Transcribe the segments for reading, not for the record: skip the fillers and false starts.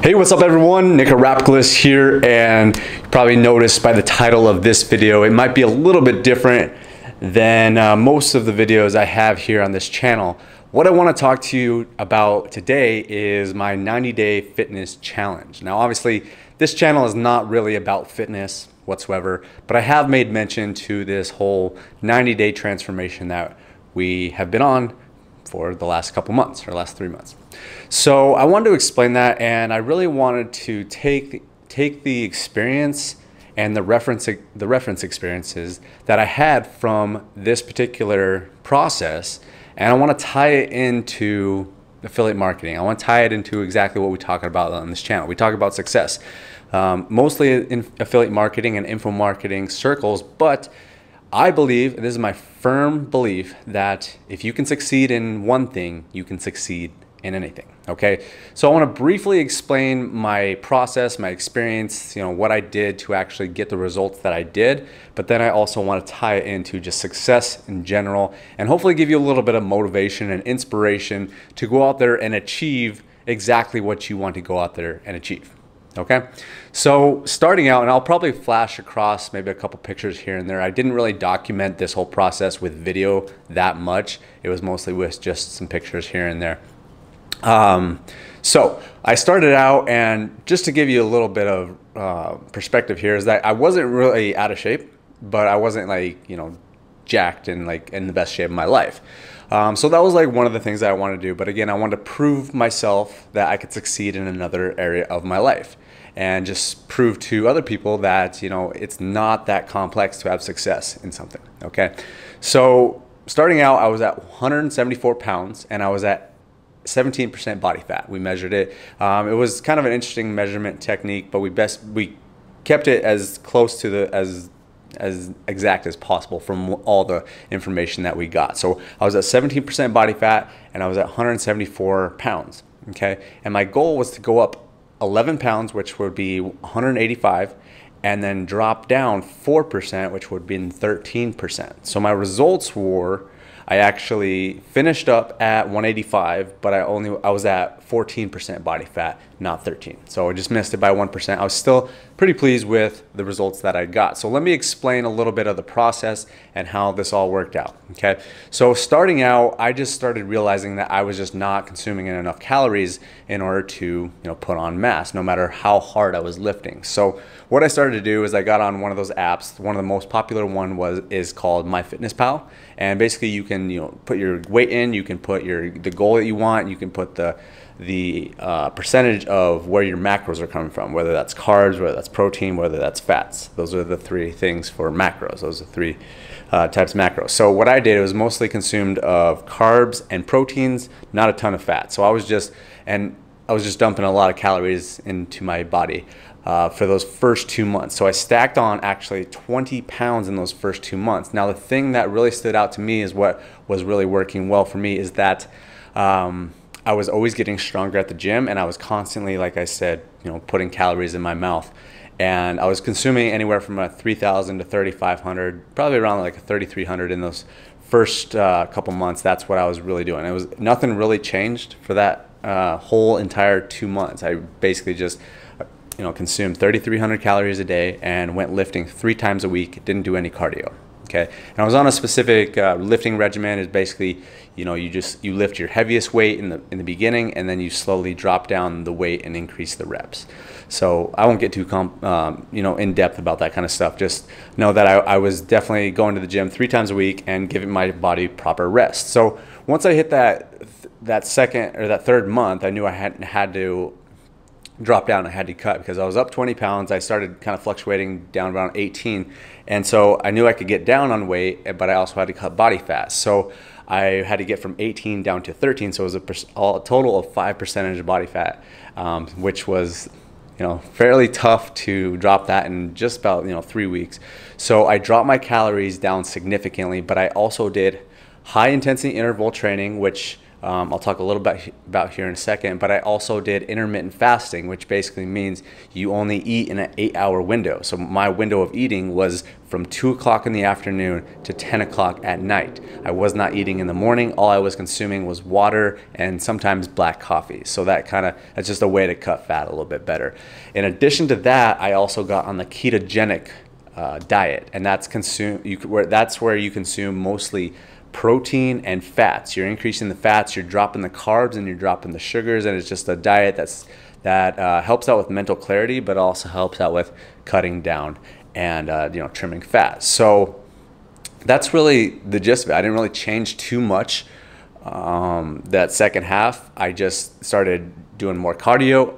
Hey, what's up everyone? Nick Rapkless here, and you probably noticed by the title of this video, it might be a little bit different than most of the videos I have here on this channel. What I want to talk to you about today is my 90-day fitness challenge. Now, obviously, this channel is not really about fitness whatsoever, but I have made mention to this whole 90-day transformation that we have been on for the last couple months, or last 3 months. So I wanted to explain that, and I really wanted to take the experience and the reference experiences that I had from this particular process, and I want to tie it into affiliate marketing. I want to tie it into exactly what we talk about on this channel. We talk about success, mostly in affiliate marketing and info marketing circles, but I believe, and this is my firm belief, that if you can succeed in one thing, you can succeed in anything. Okay, so I want to briefly explain my process, my experience, what I did to actually get the results that I did, but then I also want to tie it into just success in general, and hopefully give you a little bit of motivation and inspiration to go out there and achieve exactly what you want to go out there and achieve. Okay, so starting out, and I'll probably flash across maybe a couple pictures here and there. I didn't really document this whole process with video that much. It was mostly with just some pictures here and there. So I started out, and just to give you a little bit of perspective here, is that I wasn't really out of shape, but I wasn't jacked and in the best shape of my life. So that was one of the things that I wanted to do. But again, I wanted to prove myself that I could succeed in another area of my life, and just prove to other people that, it's not that complex to have success in something. Okay. So starting out, I was at 174 pounds, and I was at 17% body fat. We measured it. It was kind of an interesting measurement technique, but we kept it as close to as exact as possible from all the information that we got. So I was at 17% body fat, and I was at 174 pounds. Okay, and my goal was to go up 11 pounds, which would be 185, and then drop down 4%, which would be 13%. So my results were, I actually finished up at 185, but I was at 14% body fat, not 13. So I just missed it by 1%. I was still pretty pleased with the results that I got. So let me explain a little bit of the process and how this all worked out. Okay. So starting out, I just started realizing that I was just not consuming enough calories in order to, put on mass, no matter how hard I was lifting. So what I started to do is I got on one of those apps. One of the most popular one is called MyFitnessPal, and basically you can put your weight in, you can put the goal that you want, you can put the percentage of where your macros are coming from, whether that's carbs, whether that's protein, whether that's fats. Those are the three things for macros. Those are three types of macros. So what I did, it was mostly consumed of carbs and proteins, not a ton of fat. So I was just dumping a lot of calories into my body for those first 2 months. So I stacked on actually 20 pounds in those first 2 months. Now the thing that really stood out to me is what was really working well for me is that I was always getting stronger at the gym, and I was constantly, like I said, putting calories in my mouth. And I was consuming anywhere from 3,000 to 3,500, probably around 3,300 in those first couple months. That's what I was really doing. Nothing really changed for that whole entire 2 months. I basically just consumed 3,300 calories a day and went lifting 3 times a week. Didn't do any cardio. Okay, and I was on a specific lifting regimen. Is basically, you lift your heaviest weight in the beginning, and then you slowly drop down the weight and increase the reps. So I won't get too in depth about that kind of stuff. Just know that I was definitely going to the gym 3 times a week and giving my body proper rest. So once I hit that second or that third month, I knew I had to drop down. I had to cut because I was up 20 pounds. I started kind of fluctuating down around 18, and so I knew I could get down on weight, but I also had to cut body fat. So I had to get from 18 down to 13, so it was a total of 5% of body fat, which was fairly tough to drop that in just about 3 weeks. So I dropped my calories down significantly, but I also did high intensity interval training, which I'll talk a little bit about here in a second, but I also did intermittent fasting, which basically means you only eat in an 8-hour window. So my window of eating was from 2 o'clock in the afternoon to 10 o'clock at night. I was not eating in the morning. All I was consuming was water and sometimes black coffee. So that's just a way to cut fat a little bit better. In addition to that, I also got on the ketogenic diet, and that's where you consume mostly protein and fats. You're increasing the fats, you're dropping the carbs, and you're dropping the sugars, and it's just a diet that helps out with mental clarity, but also helps out with cutting down and trimming fat. So that's really the gist of it. I didn't really change too much that second half. I just started doing more cardio.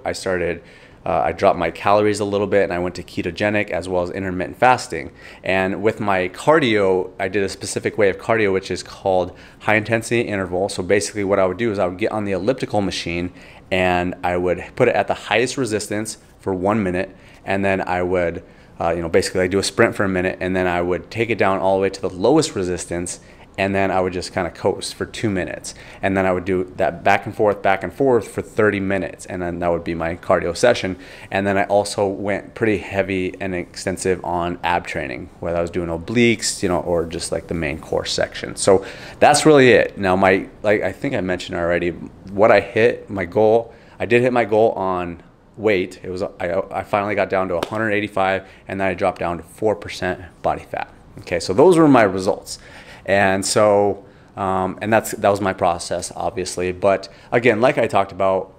I dropped my calories a little bit, and I went to ketogenic as well as intermittent fasting. And with my cardio, I did a specific way of cardio, which is called high intensity interval. So basically what I would do is I would get on the elliptical machine and I would put it at the highest resistance for 1 minute. And then I would, basically I do a sprint for a minute, and then I would take it down all the way to the lowest resistance. And then I would just kind of coast for 2 minutes. And then I would do that back and forth for 30 minutes. And then that would be my cardio session. And then I also went pretty heavy and extensive on ab training, whether I was doing obliques, or just like the main core section. So that's really it. Now I think I mentioned already what I hit my goal. I did hit my goal on weight. I finally got down to 185, and then I dropped down to 4% body fat. Okay, so those were my results. And so, that was my process, obviously. But again, like I talked about,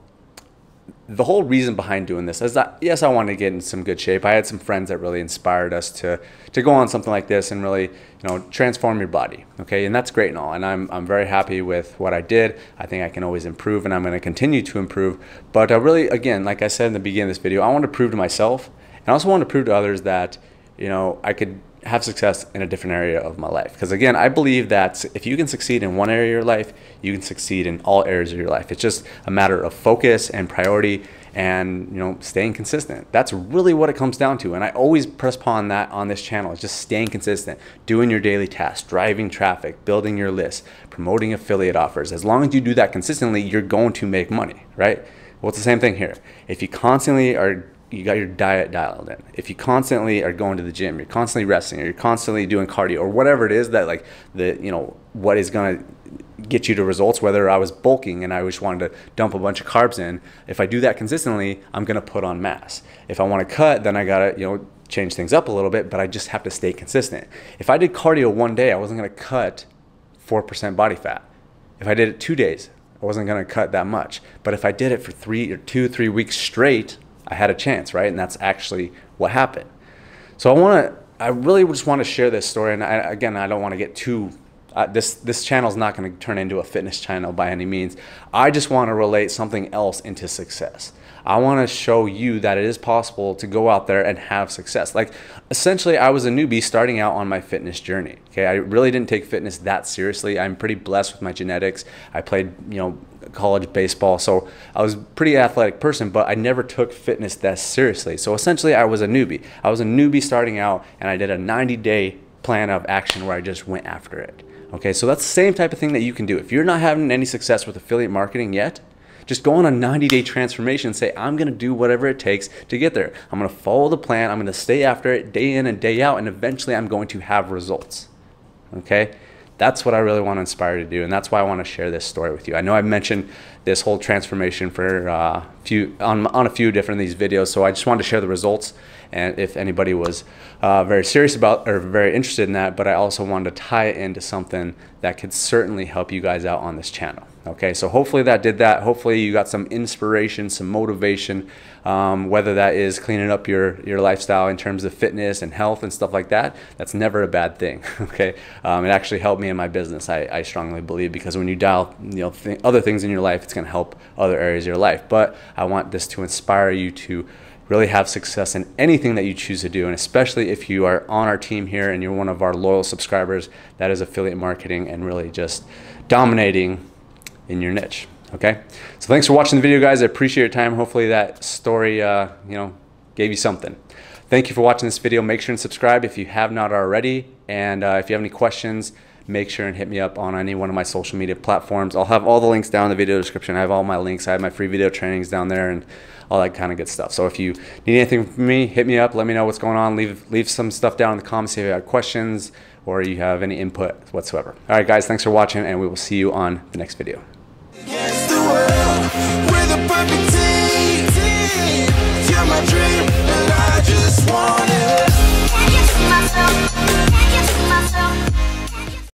the whole reason behind doing this is that, yes, I wanted to get in some good shape. I had some friends that really inspired us to go on something like this and really, transform your body. Okay, and that's great and all. And I'm very happy with what I did. I think I can always improve, and I'm going to continue to improve. But really, again, like I said in the beginning of this video, I want to prove to myself, and I also want to prove to others that, I could have success in a different area of my life. Because again, I believe that if you can succeed in one area of your life, you can succeed in all areas of your life. It's just a matter of focus and priority and staying consistent. That's really what it comes down to. And I always press upon that on this channel. It's just staying consistent, doing your daily tasks, driving traffic, building your list, promoting affiliate offers. As long as you do that consistently, you're going to make money, right? Well, it's the same thing here. If you constantly you got your diet dialed in, if you constantly are going to the gym, you're constantly resting, or you're constantly doing cardio, or whatever it is that what is going to get you to results, whether I was bulking and I just wanted to dump a bunch of carbs in, if I do that consistently, I'm going to put on mass. If I want to cut, then I got to, change things up a little bit, but I just have to stay consistent. If I did cardio one day, I wasn't going to cut 4% body fat. If I did it 2 days, I wasn't going to cut that much. But if I did it for 3 weeks straight, I had a chance, right? And that's actually what happened. So I really just want to share this story. And again, I don't want to get too, this channel is not going to turn into a fitness channel by any means. I just want to relate something else into success. I want to show you that it is possible to go out there and have success. Like, essentially, I was a newbie starting out on my fitness journey. Okay, I really didn't take fitness that seriously. I'm pretty blessed with my genetics. I played, college baseball, so I was a pretty athletic person, but I never took fitness that seriously. So essentially, I was a newbie. I was a newbie starting out, and I did a 90-day plan of action where I just went after it. Okay, so that's the same type of thing that you can do. If you're not having any success with affiliate marketing yet, just go on a 90-day transformation and say, I'm going to do whatever it takes to get there. I'm going to follow the plan. I'm going to stay after it day in and day out, and eventually I'm going to have results. Okay? That's what I really want to inspire you to do, and that's why I want to share this story with you. I know I've mentioned this whole transformation for on a few different of these videos, so I just wanted to share the results, and if anybody was very serious about or very interested in that, but I also wanted to tie it into something that could certainly help you guys out on this channel. Okay, so hopefully that did that. Hopefully you got some inspiration, some motivation, whether that is cleaning up your lifestyle in terms of fitness and health and stuff like that. That's never a bad thing. Okay, it actually helped me in my business. I strongly believe, because when you dial other things in your life, it's going to help other areas of your life. But I want this to inspire you to really have success in anything that you choose to do, and especially if you are on our team here and you're one of our loyal subscribers, that is affiliate marketing and really just dominating in your niche. Okay, so thanks for watching the video, guys. I appreciate your time. Hopefully that story gave you something. Thank you for watching this video. Make sure and subscribe if you have not already, and if you have any questions, make sure and hit me up on any one of my social media platforms. I'll have all the links down in the video description. I have all my links. I have my free video trainings down there and all that kind of good stuff. So if you need anything from me, hit me up. Let me know what's going on. Leave some stuff down in the comments if you have questions or you have any input whatsoever. All right, guys, thanks for watching, and we will see you on the next video.